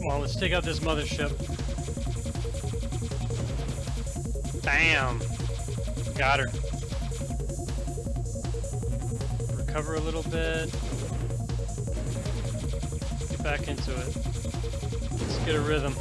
Come on, let's take out this mothership. Bam! Got her. Recover a little bit. Get back into it. Let's get a rhythm.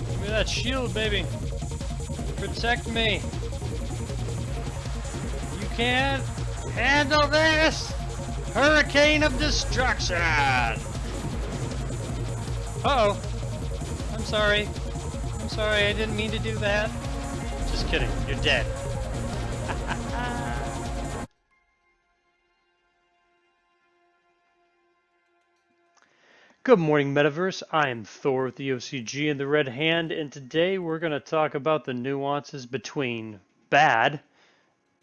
Give me that shield, baby. Protect me. You can't handle this! Hurricane of destruction! Uh-oh. I'm sorry. I'm sorry, I didn't mean to do that. Just kidding, you're dead. Good morning, Metaverse. I am Thor with the OCG and the Red Hand, and today we're going to talk about the nuances between bad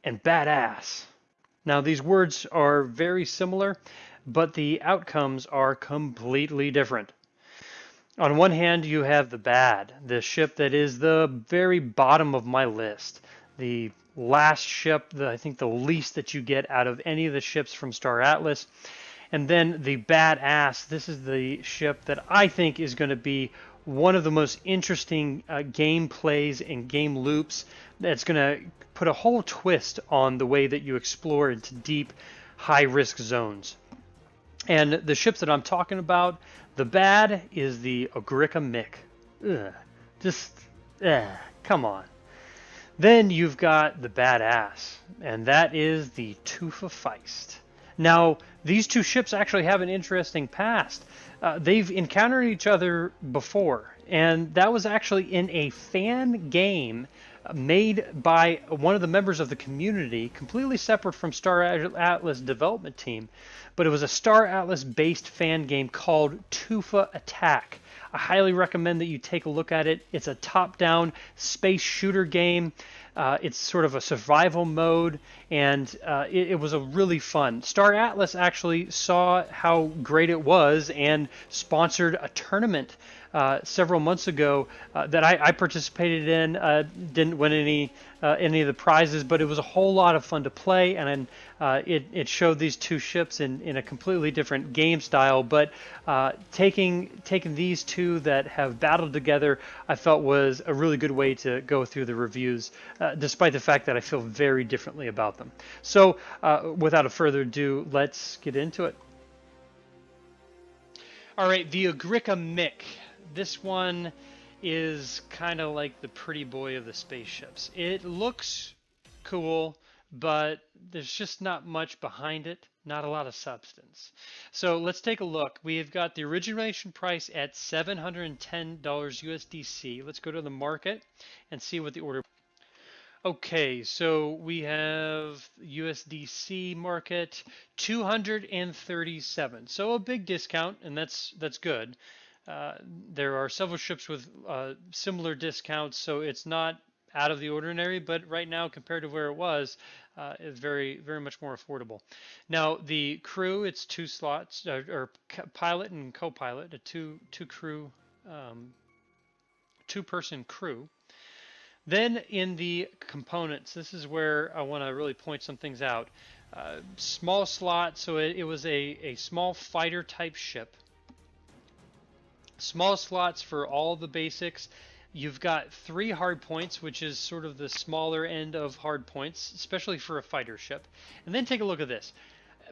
and badass. Now, these words are very similar, but the outcomes are completely different. On one hand, you have the bad, the ship that is the very bottom of my list. The last ship, I think the least that you get out of any of the ships from Star Atlas. And then the badass, this is the ship that I think is going to be one of the most interesting game plays and game loops that's going to put a whole twist on the way that you explore into deep, high-risk zones. And the ships that I'm talking about, the bad is the Ogrika Mik. Come on. Then you've got the badass, and that is the Tufa Feist. Now, these two ships actually have an interesting past. They've encountered each other before, and that was actually in a fan game made by one of the members of the community, completely separate from Star Atlas development team, but it was a Star Atlas based fan game called Tufa Attack. I highly recommend that you take a look at it. It's a top-down space shooter game. It's sort of a survival mode, and it was a really fun. Star Atlas actually saw how great it was and sponsored a tournament several months ago that I participated in. Didn't win any of the prizes, but it was a whole lot of fun to play, and it showed these two ships in a completely different game style. But taking these two that have battled together, I felt was a really good way to go through the reviews, despite the fact that I feel very differently about them. So without a further ado, let's get into it. All right, the Ogrika Mik. This one is kind of like the pretty boy of the spaceships. It looks cool, but there's just not much behind it, not a lot of substance. So let's take a look. We've got the origination price at $710 USDC. Let's go to the market and see what the order. Okay, so we have USDC market 237. So a big discount, and that's good. There are several ships with similar discounts, so it's not out of the ordinary, but right now compared to where it was, it's very much more affordable. Now the crew, it's 2 slots, or pilot and co-pilot, a two person crew. Then in the components, this is where I want to really point some things out. Small slot, so it was a small fighter type ship. Small slots for all the basics. You've got 3 hard points, which is sort of the smaller end of hard points, especially for a fighter ship. And then take a look at this.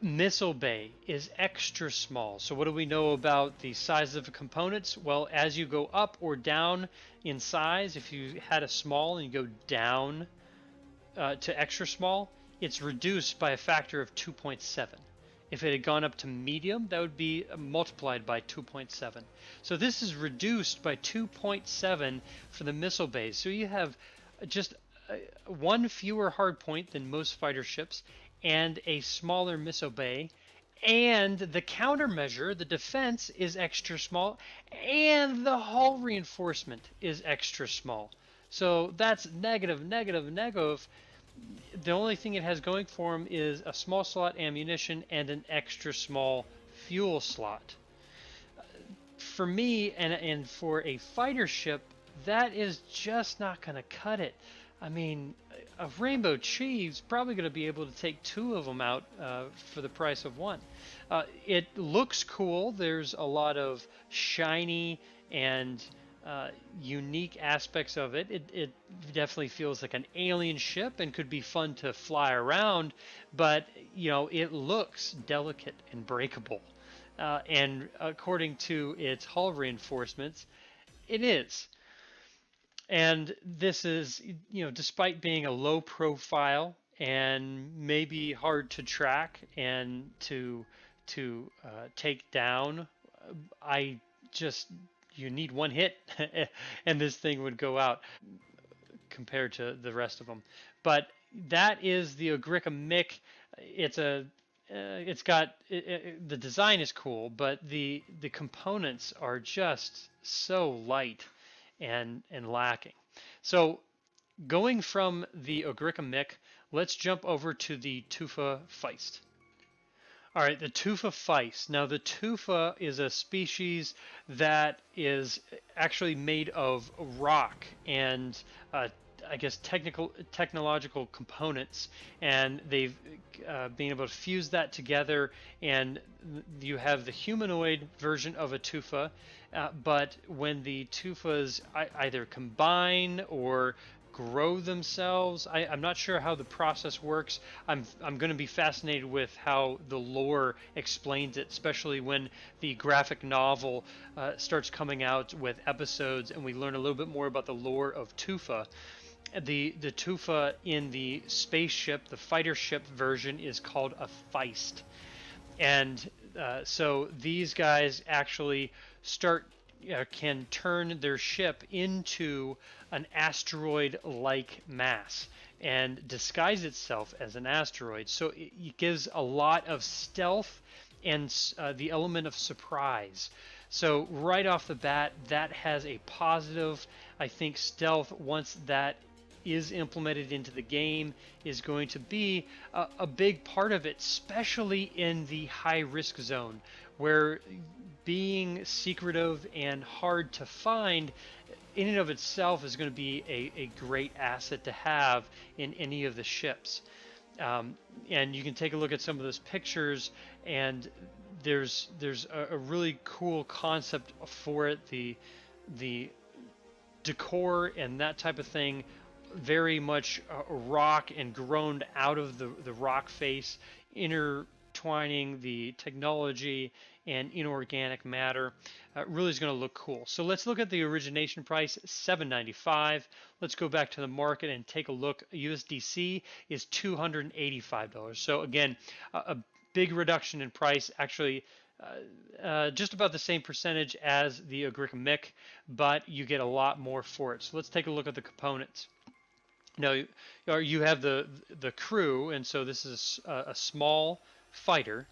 Missile bay is extra small. So what do we know about the size of the components? Well, as you go up or down in size, if you had a small and you go down to extra small, it's reduced by a factor of 2.7. If it had gone up to medium, that would be multiplied by 2.7. So this is reduced by 2.7 for the missile bays. So you have just one fewer hard point than most fighter ships and a smaller missile bay. And the countermeasure, the defense, is extra small, and the hull reinforcement is extra small. So that's negative. The only thing it has going for them is a small slot ammunition and an extra small fuel slot. For me, and for a fighter ship, that is just not going to cut it. I mean, a Rainbow Chief's probably going to be able to take two of them out for the price of one. It looks cool. There's a lot of shiny and unique aspects of it. It definitely feels like an alien ship and could be fun to fly around, but it looks delicate and breakable. And according to its hull reinforcements, it is. And this is, despite being a low profile and maybe hard to track and to take down, I just you need one hit, and this thing would go out compared to the rest of them. But that is the Ogrika Mik. It's got the design is cool, but the components are just so light and lacking. So going from the Ogrika Mik, let's jump over to the Tufa Feist. All right, the Tufa Feist. Now, the Tufa is a species that is actually made of rock and I guess technological components, and they've been able to fuse that together, and you have the humanoid version of a Tufa, but when the Tufas either combine or grow themselves. I'm not sure how the process works. I'm going to be fascinated with how the lore explains it, especially when the graphic novel starts coming out with episodes and we learn a little bit more about the lore of Tufa. The Tufa in the spaceship, the fighter ship version, is called a Feist, and so these guys actually can turn their ship into an asteroid-like mass and disguise itself as an asteroid. So it gives a lot of stealth and the element of surprise. So right off the bat, that has a positive, I think, stealth. Once that is implemented into the game, is going to be a big part of it, especially in the high risk zone, where being secretive and hard to find in and of itself is going to be a great asset to have in any of the ships. And you can take a look at some of those pictures, and there's a really cool concept for it. The decor and that type of thing, very much rock and grown out of the rock face, intertwining the technology and inorganic matter. Really is going to look cool. So let's look at the origination price, $7.95. Let's go back to the market and take a look. USDC is $285. So again, a big reduction in price, actually just about the same percentage as the Ogrika Mik, but you get a lot more for it. So let's take a look at the components. Now, you have the crew, and so this is a small fighter.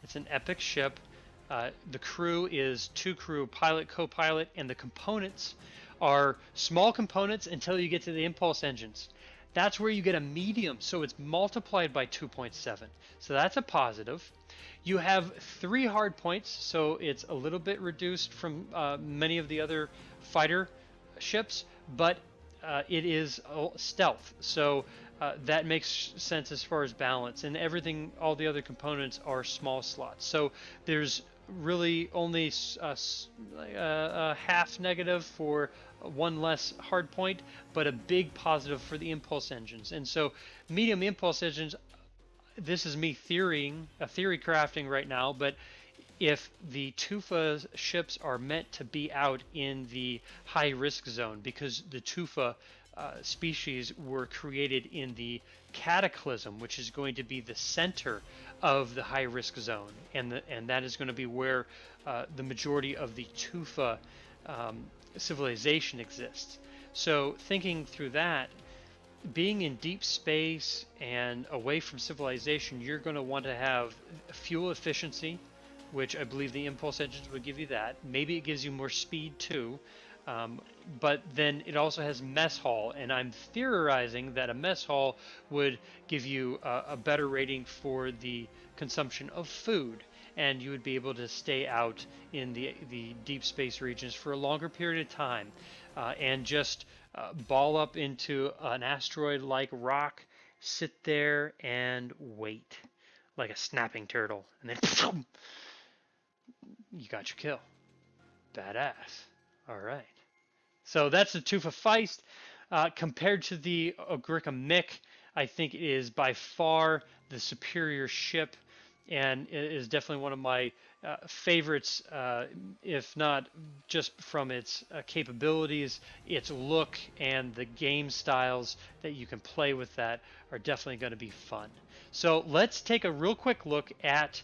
It's an epic ship. The crew is two crew, pilot, co-pilot, and the components are small components until you get to the impulse engines. That's where you get a medium, so it's multiplied by 2.7. So that's a positive. You have 3 hard points, so it's a little bit reduced from many of the other fighter ships, but it is stealth, so that makes sense as far as balance, and everything, all the other components are small slots. So there's really only a half negative for one less hard point, but a big positive for the impulse engines. And so medium impulse engines, this is me theory crafting right now, but if the Tufa ships are meant to be out in the high risk zone, because the Tufa species were created in the cataclysm, which is going to be the center of the high risk zone, and that is going to be where the majority of the Tufa civilization exists. So thinking through that, being in deep space and away from civilization, you're going to want to have fuel efficiency, which I believe the impulse engines would give you that. Maybe it gives you more speed too, but then it also has mess hall, and I'm theorizing that a mess hall would give you a better rating for the consumption of food, and you would be able to stay out in the deep space regions for a longer period of time, and just ball up into an asteroid-like rock, sit there and wait like a snapping turtle, and then you got your kill. Badass. All right. So that's the Tufa Feist. Compared to the Ogrika Mik, I think it is by far the superior ship, and it is definitely one of my favorites, if not just from its capabilities, its look, and the game styles that you can play with that are definitely going to be fun. So let's take a real quick look at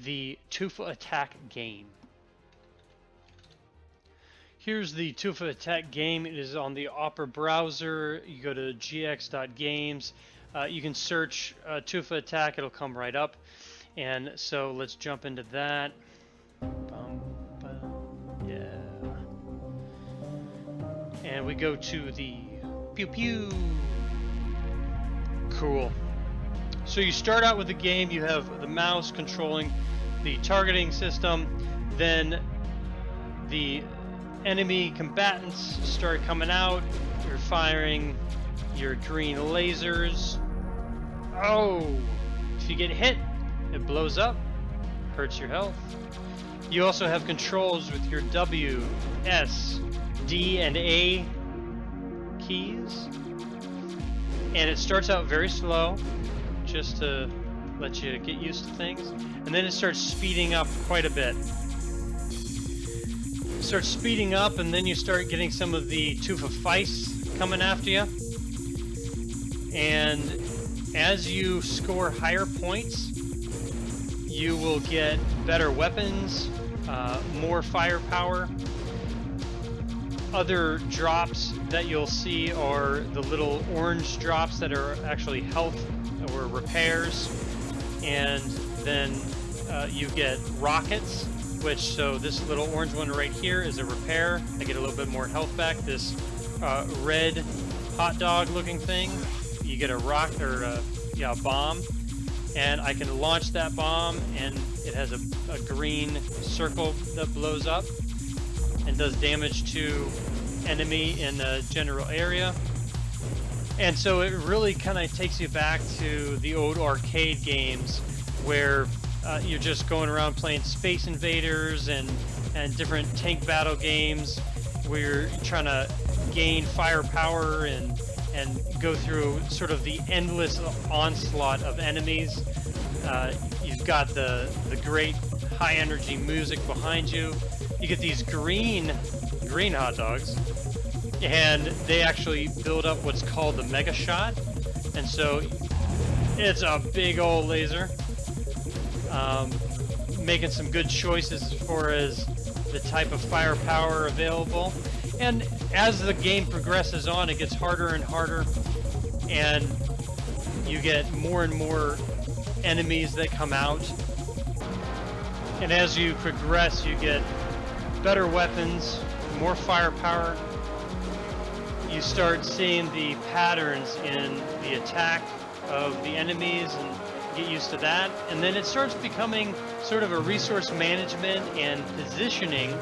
the Tufa Attack game. Here's the Tufa Attack game. It is on the Opera browser. You go to gx.games. You can search Tufa Attack. It'll come right up. And so let's jump into that. Yeah. And we go to the pew pew. Cool. So you start out with the game. You have the mouse controlling the targeting system. Then the enemy combatants start coming out. You're firing your green lasers. Oh! If you get hit, it blows up, hurts your health. You also have controls with your W, S, D, and A keys. And it starts out very slow, just to let you get used to things. And then it starts speeding up quite a bit. Starts speeding up, and then you start getting some of the Tufa Feist coming after you. And as you score higher points, you will get better weapons, more firepower. Other drops that you'll see are the little orange drops that are actually health or repairs. And then you get rockets, which, so this little orange one right here is a repair. I get a little bit more health back. This red hot dog looking thing, you get a rock or a bomb, and I can launch that bomb, and it has a green circle that blows up and does damage to enemy in a general area. And so it really kind of takes you back to the old arcade games where you're just going around playing Space Invaders and different tank battle games where you're trying to gain firepower and go through sort of the endless onslaught of enemies. You've got the great high energy music behind you. You get these green hot dogs, and they actually build up what's called the mega shot. And so it's a big old laser. Making some good choices as far as the type of firepower available. And as the game progresses on, it gets harder and harder, and you get more and more enemies that come out. And as you progress, you get better weapons, more firepower. You start seeing the patterns in the attack of the enemies and get used to that. And then it starts becoming sort of a resource management and positioning.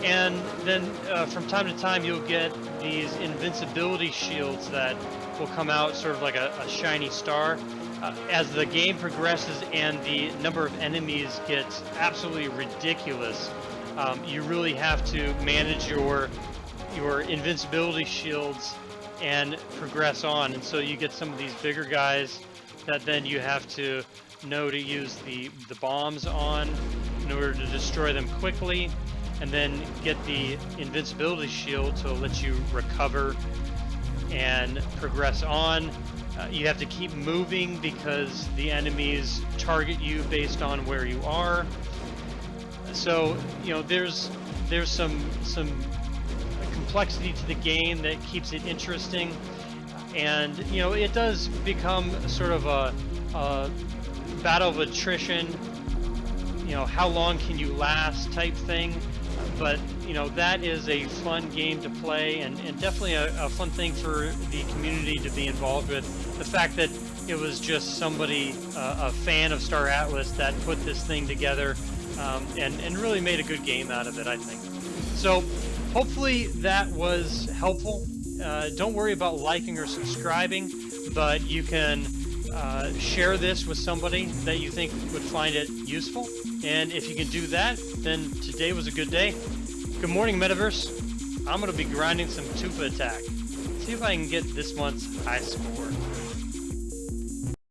And then from time to time you'll get these invincibility shields that will come out sort of like a shiny star. As the game progresses and the number of enemies gets absolutely ridiculous, you really have to manage your invincibility shields and progress on. And so you get some of these bigger guys that then you have to know to use the bombs on in order to destroy them quickly, and then get the invincibility shield to let you recover and progress on. You have to keep moving because the enemies target you based on where you are. So, you know, there's some complexity to the game that keeps it interesting. And, you know, it does become sort of a battle of attrition, you know, how long can you last type thing. But, you know, that is a fun game to play, and definitely a fun thing for the community to be involved with. The fact that it was just somebody, a fan of Star Atlas, that put this thing together and really made a good game out of it, I think. So hopefully that was helpful. don't worry about liking or subscribing, but you can share this with somebody that you think would find it useful. And if you can do that, then today was a good day. Good morning, Metaverse. I'm going to be grinding some Tufa Attack. See if I can get this month's high score.